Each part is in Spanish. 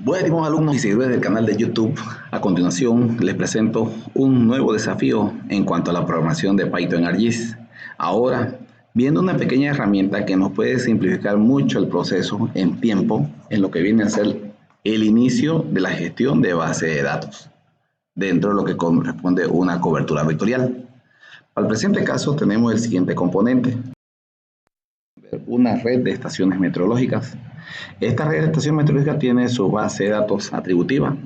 Buenos alumnos y seguidores del canal de YouTube. A continuación les presento un nuevo desafío en cuanto a la programación de Python ArcGIS. Ahora, viendo una pequeña herramienta que nos puede simplificar mucho el proceso en tiempo en lo que viene a ser el inicio de la gestión de base de datos, dentro de lo que corresponde a una cobertura vectorial. Para el presente caso tenemos el siguiente componente: una red de estaciones meteorológicas. Esta red de estaciones meteorológicas tiene su base de datos atributiva.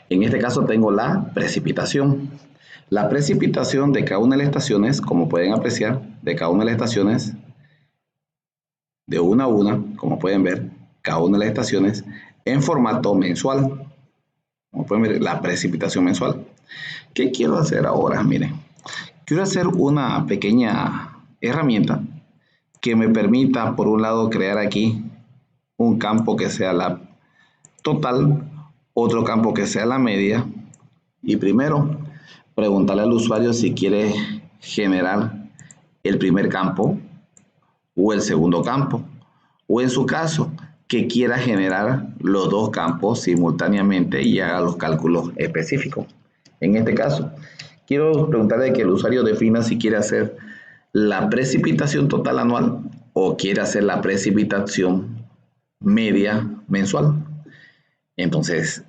En este caso tengo la precipitación. La precipitación de cada una de las estaciones, como pueden apreciar, de cada una de las estaciones, de una a una, como pueden ver, cada una de las estaciones en formato mensual. Como pueden ver, la precipitación mensual. ¿Qué quiero hacer ahora? Miren, quiero hacer una pequeña herramienta que me permita, por un lado, crear aquí un campo que sea la total, otro campo que sea la media, y primero preguntarle al usuario si quiere generar el primer campo o el segundo campo, o en su caso, que quiera generar los dos campos simultáneamente y haga los cálculos específicos. En este caso, quiero preguntarle que el usuario defina si quiere hacer la precipitación total anual o quiere hacer la precipitación media mensual. Entonces,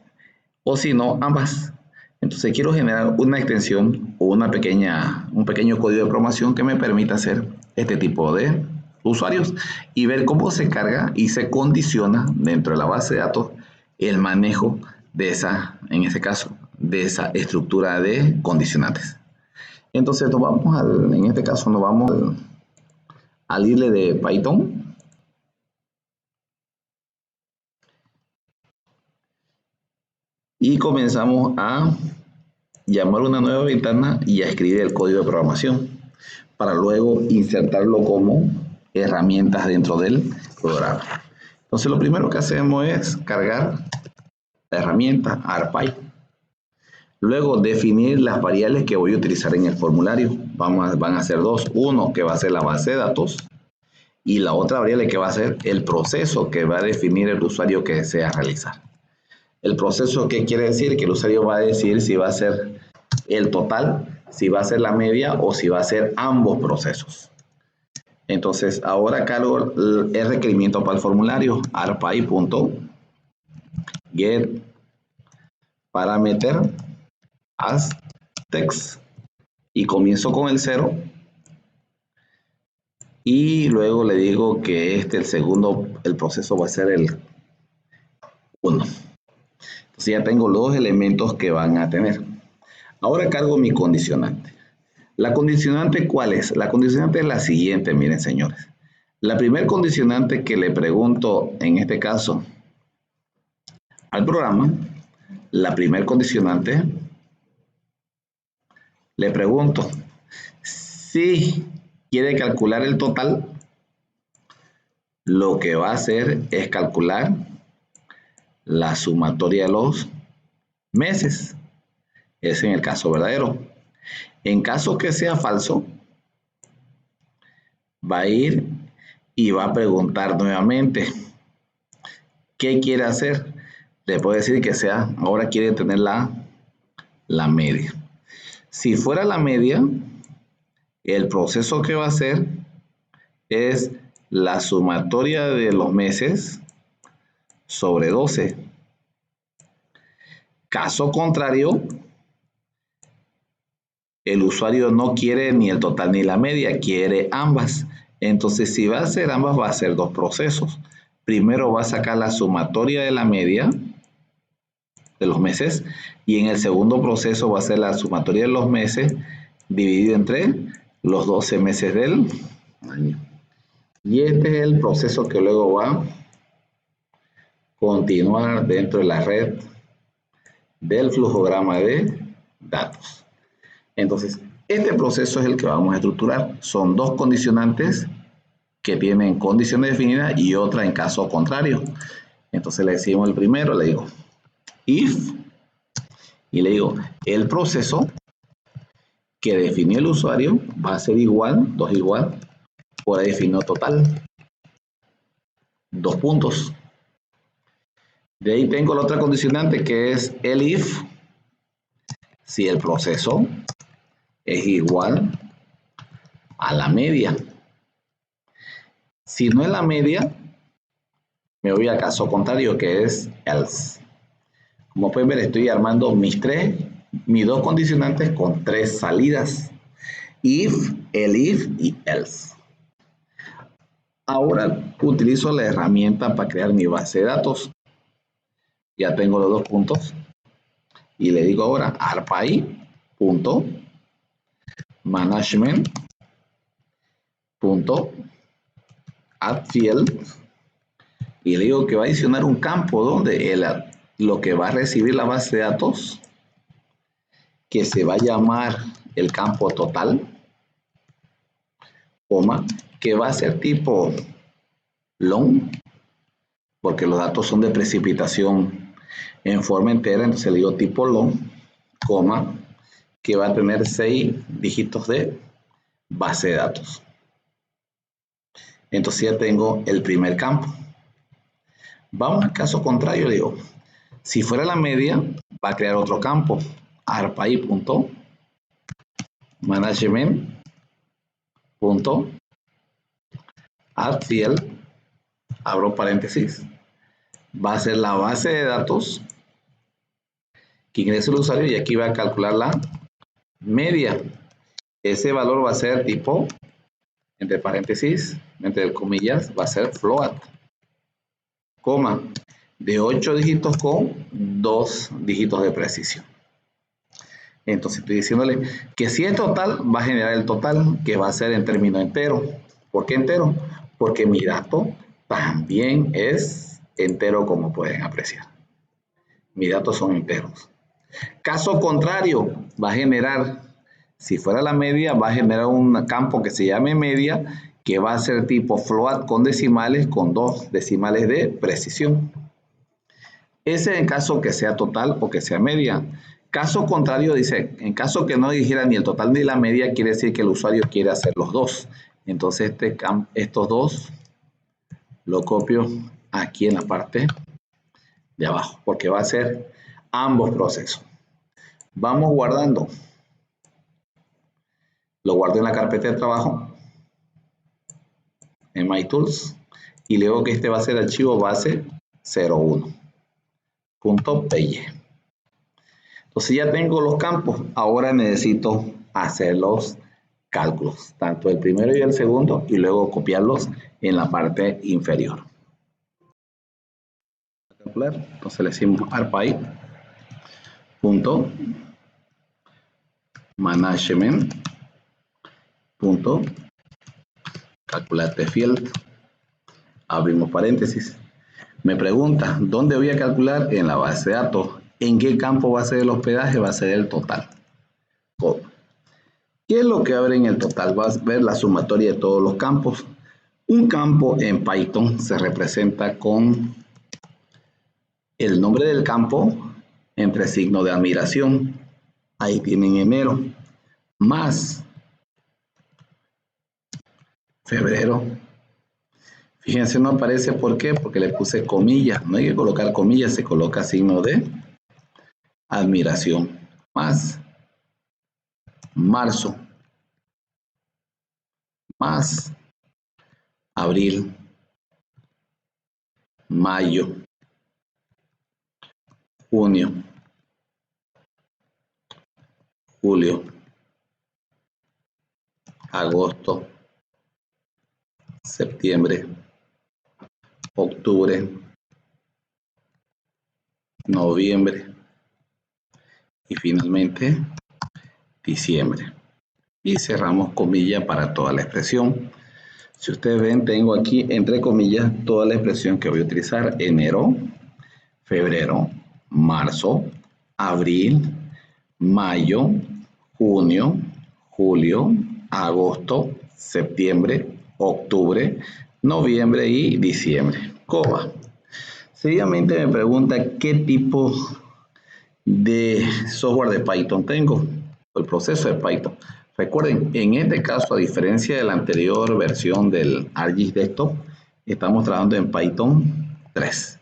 o si no, ambas. Entonces quiero generar una extensión o un pequeño código de programación que me permita hacer este tipo de usuarios y ver cómo se carga y se condiciona dentro de la base de datos el manejo de esa, en este caso, de esa estructura de condicionantes. Entonces en este caso nos vamos al IRLE de Python. Y comenzamos a llamar una nueva ventana y a escribir el código de programación para luego insertarlo como herramientas dentro del programa. Entonces lo primero que hacemos es cargar la herramienta ArcPy. Luego definir las variables que voy a utilizar en el formulario. Van a ser dos. Uno que va a ser la base de datos y la otra variable que va a ser el proceso que va a definir el usuario que desea realizar. El proceso, ¿qué quiere decir? Que el usuario va a decidir si va a ser el total, si va a ser la media o si va a ser ambos procesos. Entonces, ahora cargo el requerimiento para el formulario, arcpy.get parameter as text, y comienzo con el 0 y luego le digo que el proceso va a ser el 1. Entonces ya tengo los dos elementos que van a tener. Ahora cargo mi condicionante. ¿La condicionante cuál es? La condicionante es la siguiente, miren señores. La primer condicionante que le pregunto, en este caso, al programa, la primer condicionante, le pregunto si quiere calcular el total. Lo que va a hacer es calcular la sumatoria de los meses. Es en el caso verdadero. En caso que sea falso, va a ir y va a preguntar nuevamente qué quiere hacer. Le puede decir que ahora quiere tener la media. Si fuera la media, el proceso que va a hacer es la sumatoria de los meses sobre 12. Caso contrario, el usuario no quiere ni el total ni la media, quiere ambas. Entonces, si va a hacer ambas, va a hacer dos procesos. Primero va a sacar la sumatoria de la media de los meses y en el segundo proceso va a ser la sumatoria de los meses dividido entre los 12 meses del año. Y este es el proceso que luego va a continuar dentro de la red del flujograma de datos. Entonces, este proceso es el que vamos a estructurar. Son dos condicionantes que tienen condiciones definidas y otra en caso contrario. Entonces le decimos el primero, le digo if, y le digo el proceso que definió el usuario va a ser igual, 2 igual, por ahí definido total, 2 puntos. De ahí tengo la otra condicionante que es el if, si el proceso es igual a la media. Si no es la media, me voy al caso contrario que es else. Como pueden ver, estoy armando mis dos condicionantes con tres salidas. If, el if y else. Ahora utilizo la herramienta para crear mi base de datos. Ya tengo los dos puntos. Y le digo ahora arpy.management.addField. Y le digo que va a adicionar un campo donde lo que va a recibir la base de datos, que se va a llamar el campo total, coma, que va a ser tipo long, porque los datos son de precipitación en forma entera, entonces le digo tipo long, coma, que va a tener 6 dígitos de base de datos. Entonces ya tengo el primer campo. Vamos al caso contrario, le digo, si fuera la media, va a crear otro campo, arpy.management.addField, abro paréntesis, va a ser la base de datos que ingresa el usuario y aquí va a calcular la media. Ese valor va a ser tipo, entre paréntesis, entre comillas, va a ser float, coma, de 8 dígitos con 2 dígitos de precisión. Entonces estoy diciéndole que si es total, va a generar el total, que va a ser en término entero. ¿Por qué entero? Porque mi dato también es entero, como pueden apreciar. Mis datos son enteros. Caso contrario, va a generar, si fuera la media, va a generar un campo que se llame media, que va a ser tipo float con decimales, con 2 decimales de precisión. Ese es en caso que sea total o que sea media. Caso contrario, dice, en caso que no dijera ni el total ni la media, quiere decir que el usuario quiere hacer los dos. Entonces estos dos lo copio aquí en la parte de abajo, porque va a ser ambos procesos. Vamos guardando. Lo guardo en la carpeta de trabajo, en My Tools, y le digo que este va a ser el archivo base 01.py. Entonces ya tengo los campos, ahora necesito hacer los cálculos, tanto el primero y el segundo, y luego copiarlos en la parte inferior. Entonces le decimos arpy.management.calculateField. Abrimos paréntesis. Me pregunta, ¿dónde voy a calcular? En la base de datos. ¿En qué campo va a ser el hospedaje? Va a ser el total. ¿Qué es lo que abre en el total? Vas a ver la sumatoria de todos los campos. Un campo en Python se representa con el nombre del campo entre signo de admiración. Ahí tienen enero. Más febrero. Fíjense, no aparece, ¿por qué? Porque le puse comillas. No hay que colocar comillas, se coloca signo de admiración. Más marzo. Más abril. Mayo. Junio. Julio. Agosto. Septiembre. Octubre. Noviembre. Y finalmente diciembre. Y cerramos comillas para toda la expresión. Si ustedes ven, tengo aquí entre comillas toda la expresión que voy a utilizar: enero, febrero, marzo, abril, mayo, junio, julio, agosto, septiembre, octubre, noviembre y diciembre. Coma. Seguidamente me pregunta qué tipo de software de Python tengo, el proceso de Python. Recuerden, en este caso, a diferencia de la anterior versión del ArcGIS Desktop, estamos trabajando en Python 3.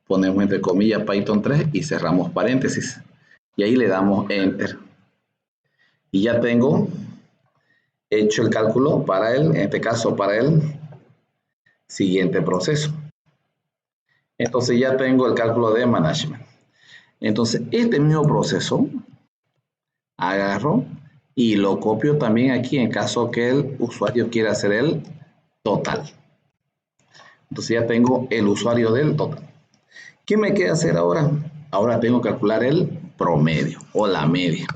ponemos entre comillas Python 3 y cerramos paréntesis. Y ahí le damos Enter. Y ya tengo hecho el cálculo para en este caso, para el siguiente proceso. Entonces ya tengo el cálculo de management. Entonces este mismo proceso agarro y lo copio también aquí en caso que el usuario quiera hacer el total. Entonces ya tengo el usuario del total. ¿Qué me queda hacer ahora? Ahora tengo que calcular el promedio o la media.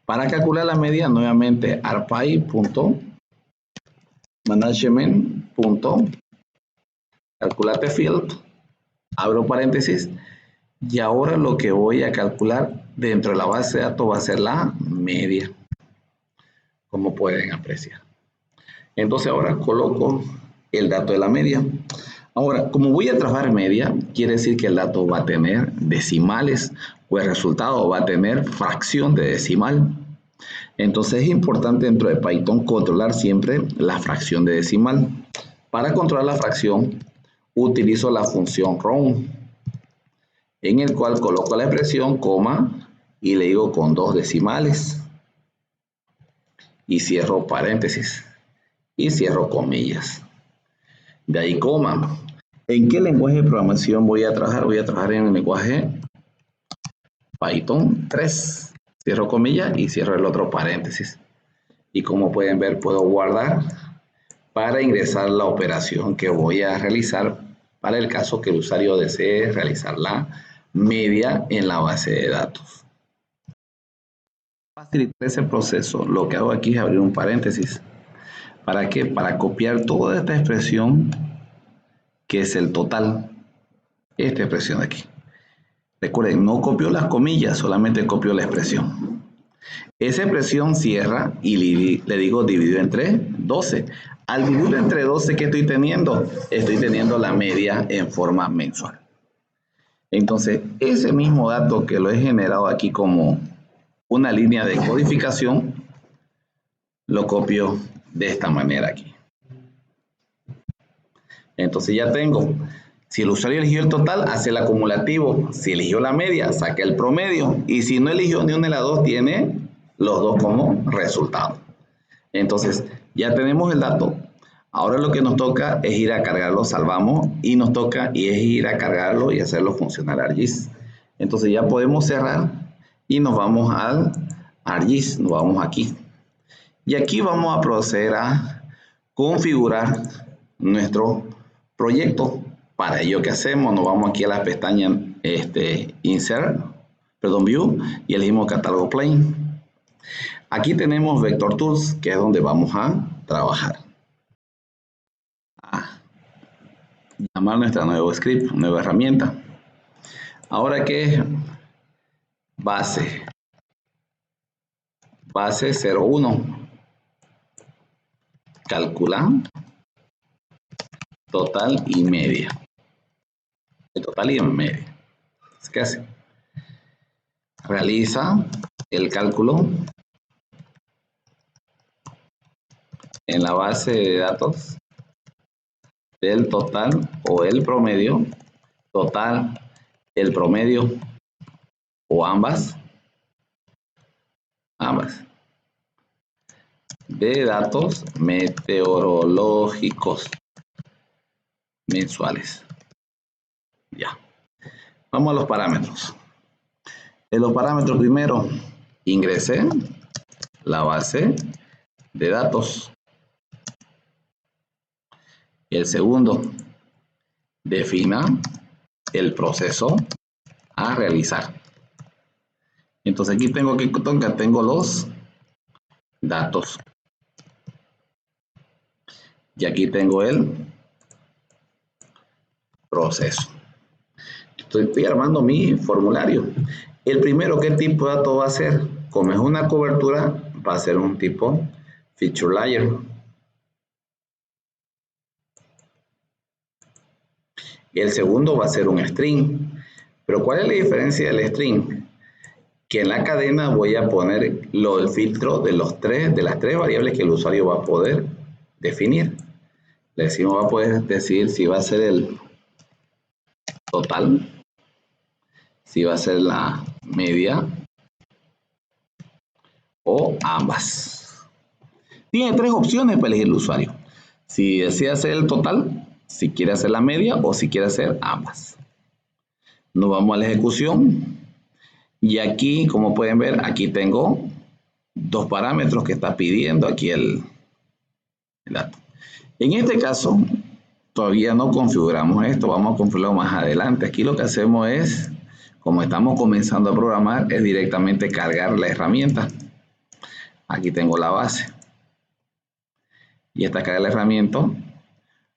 Para calcular la media, nuevamente arpy.management.calculate field, abro paréntesis, y ahora lo que voy a calcular dentro de la base de datos va a ser la media, como pueden apreciar. Entonces ahora coloco el dato de la media. Ahora, como voy a trabajar media, quiere decir que el dato va a tener decimales o el resultado va a tener fracción de decimal. Entonces es importante dentro de Python controlar siempre la fracción de decimal. Para controlar la fracción utilizo la función round, en el cual coloco la expresión, coma, y le digo con 2 decimales. Y cierro paréntesis. Y cierro comillas. De ahí coma. ¿En qué lenguaje de programación voy a trabajar? Voy a trabajar en el lenguaje Python 3. Cierro comillas y cierro el otro paréntesis. Y como pueden ver, puedo guardar para ingresar la operación que voy a realizar para el caso que el usuario desee realizar la media en la base de datos. Para facilitar ese proceso, lo que hago aquí es abrir un paréntesis. ¿Para qué? Para copiar toda esta expresión que es el total. Esta expresión de aquí. Recuerden, no copio las comillas, solamente copio la expresión. Esa expresión cierra y le digo dividido entre 12. Al dividir entre 12, ¿qué estoy teniendo? Estoy teniendo la media en forma mensual. Entonces, ese mismo dato que lo he generado aquí como una línea de codificación, lo copio de esta manera aquí. Entonces ya tengo, si el usuario eligió el total, hace el acumulativo. Si eligió la media, saca el promedio. Y si no eligió ni una de las dos, tiene los dos como resultado. Entonces, ya tenemos el dato. Ahora lo que nos toca es ir a cargarlo, salvamos, y nos toca es ir a cargarlo y hacerlo funcionar ArcGIS. Entonces ya podemos cerrar y nos vamos al ArcGIS, nos vamos aquí. Y aquí vamos a proceder a configurar nuestro proyecto. Para ello, ¿qué hacemos? Nos vamos aquí a la pestaña View, y elegimos Catálogo Plane. Aquí tenemos Vector Tools, que es donde vamos a trabajar. Llamar nuestra nuevo script, nueva herramienta. Ahora, ¿qué es? Base 01. Calcula total y media. El total y media. ¿Qué hace? Realiza el cálculo en la base de datos del total o el promedio, total, el promedio o ambas de datos meteorológicos mensuales. Ya. Vamos a los parámetros. En los parámetros primero ingresé la base de datos. El segundo, defina el proceso a realizar. Entonces aquí tengo los datos. Y aquí tengo el proceso. Estoy armando mi formulario. El primero, ¿qué tipo de dato va a ser? Como es una cobertura, va a ser un tipo feature layer. El segundo va a ser un string. Pero ¿cuál es la diferencia del string? Que en la cadena voy a poner el filtro de las tres variables que el usuario va a poder definir. Le decimos, va a poder decir si va a ser el total, si va a ser la media o ambas. Tiene tres opciones para elegir el usuario. Si desea hacer el total, si quiere hacer la media o si quiere hacer ambas. Nos vamos a la ejecución. Y aquí, como pueden ver, aquí tengo dos parámetros que está pidiendo aquí el dato. En este caso, todavía no configuramos esto, vamos a configurarlo más adelante. Aquí lo que hacemos es, como estamos comenzando a programar, es directamente cargar la herramienta. Aquí tengo la base. Y esta carga la herramienta,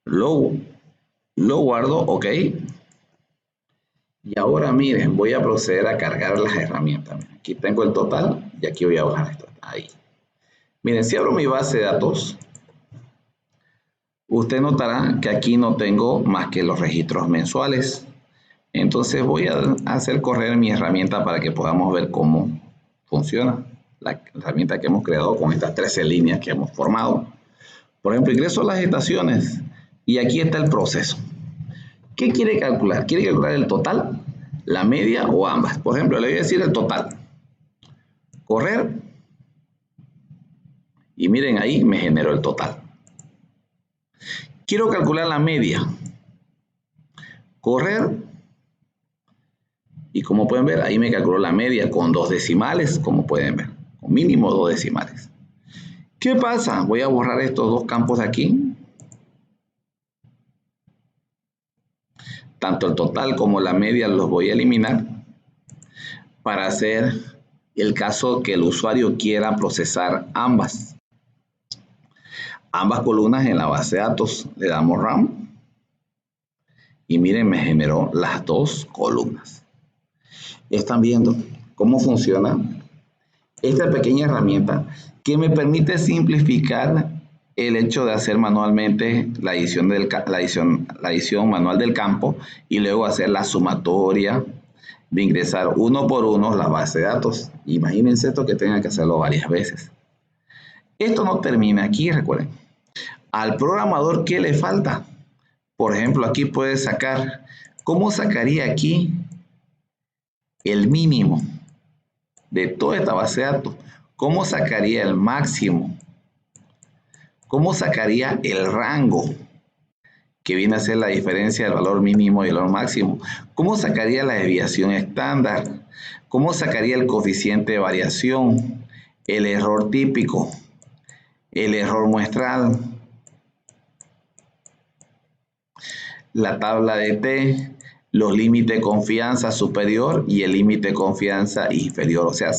lo guardo, ok. Y ahora miren, voy a proceder a cargar las herramientas. Aquí tengo el total y aquí voy a bajar esto. Ahí. Miren, si abro mi base de datos, usted notará que aquí no tengo más que los registros mensuales. Entonces voy a hacer correr mi herramienta para que podamos ver cómo funciona la herramienta que hemos creado con estas 13 líneas que hemos formado. Por ejemplo, ingreso a las estaciones y aquí está el proceso. ¿Qué quiere calcular? ¿Quiere calcular el total, la media o ambas? Por ejemplo, le voy a decir el total. Correr. Y miren, ahí me generó el total. Quiero calcular la media. Correr. Y como pueden ver, ahí me calculó la media con 2 decimales, como pueden ver. Con mínimo 2 decimales. ¿Qué pasa? Voy a borrar estos dos campos de aquí. Tanto el total como la media los voy a eliminar para hacer el caso que el usuario quiera procesar ambas columnas en la base de datos. Le damos RAM y miren, me generó las dos columnas. Están viendo cómo funciona esta pequeña herramienta que me permite simplificar el hecho de hacer manualmente la edición manual del campo y luego hacer la sumatoria de ingresar uno por uno la base de datos. Imagínense esto que tenga que hacerlo varias veces. Esto no termina aquí, recuerden. Al programador, ¿qué le falta? Por ejemplo, aquí puede sacar, ¿cómo sacaría aquí el mínimo de toda esta base de datos? ¿Cómo sacaría el máximo? ¿Cómo sacaría el rango? Que viene a ser la diferencia del valor mínimo y el valor máximo. ¿Cómo sacaría la desviación estándar? ¿Cómo sacaría el coeficiente de variación? El error típico, el error muestral, la tabla de T, los límites de confianza superior y el límite de confianza inferior. O sea,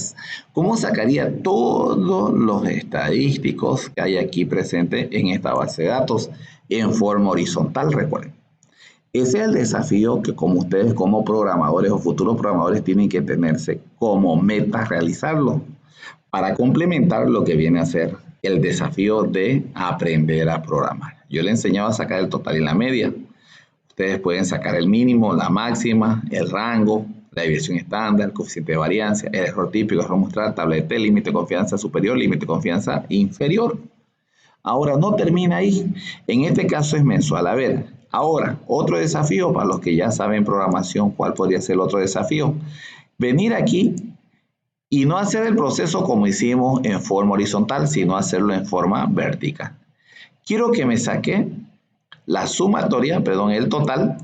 ¿cómo sacaría todos los estadísticos que hay aquí presentes en esta base de datos en forma horizontal? Recuerden, ese es el desafío que como ustedes como programadores o futuros programadores tienen que tenerse como meta realizarlo para complementar lo que viene a ser el desafío de aprender a programar. Yo le enseñaba a sacar el total y la media. Ustedes pueden sacar el mínimo, la máxima, el rango, la desviación estándar, el coeficiente de variancia, el error típico, error muestral, tabla de T, límite de confianza superior, límite de confianza inferior. Ahora no termina ahí. En este caso es mensual. A ver, ahora otro desafío para los que ya saben programación. ¿Cuál podría ser el otro desafío? Venir aquí y no hacer el proceso como hicimos en forma horizontal, sino hacerlo en forma vertical. Quiero que me saque la sumatoria, perdón, el total.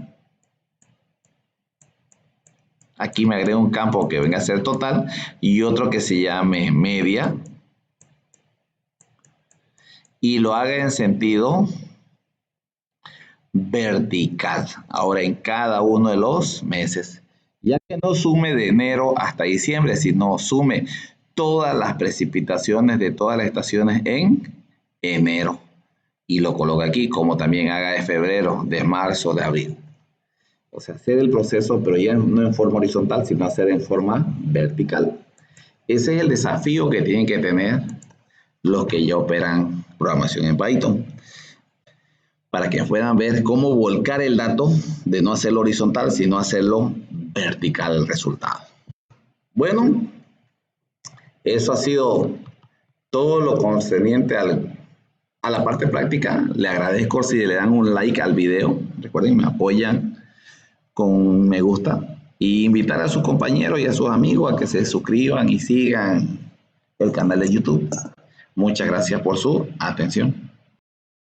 Aquí me agrego un campo que venga a ser total y otro que se llame media. Y lo haga en sentido vertical. Ahora en cada uno de los meses. Ya que no sume de enero hasta diciembre, sino sume todas las precipitaciones de todas las estaciones en enero. Y lo coloca aquí, como también haga de febrero, de marzo, de abril. O sea, hacer el proceso, pero ya no en forma horizontal, sino hacer en forma vertical. Ese es el desafío que tienen que tener los que ya operan programación en Python. Para que puedan ver cómo volcar el dato de no hacerlo horizontal, sino hacerlo vertical el resultado. Bueno, eso ha sido todo lo concerniente a la parte práctica. Le agradezco si le dan un like al video. Recuerden, me apoyan con un me gusta y invitar a sus compañeros y a sus amigos a que se suscriban y sigan el canal de YouTube. Muchas gracias por su atención.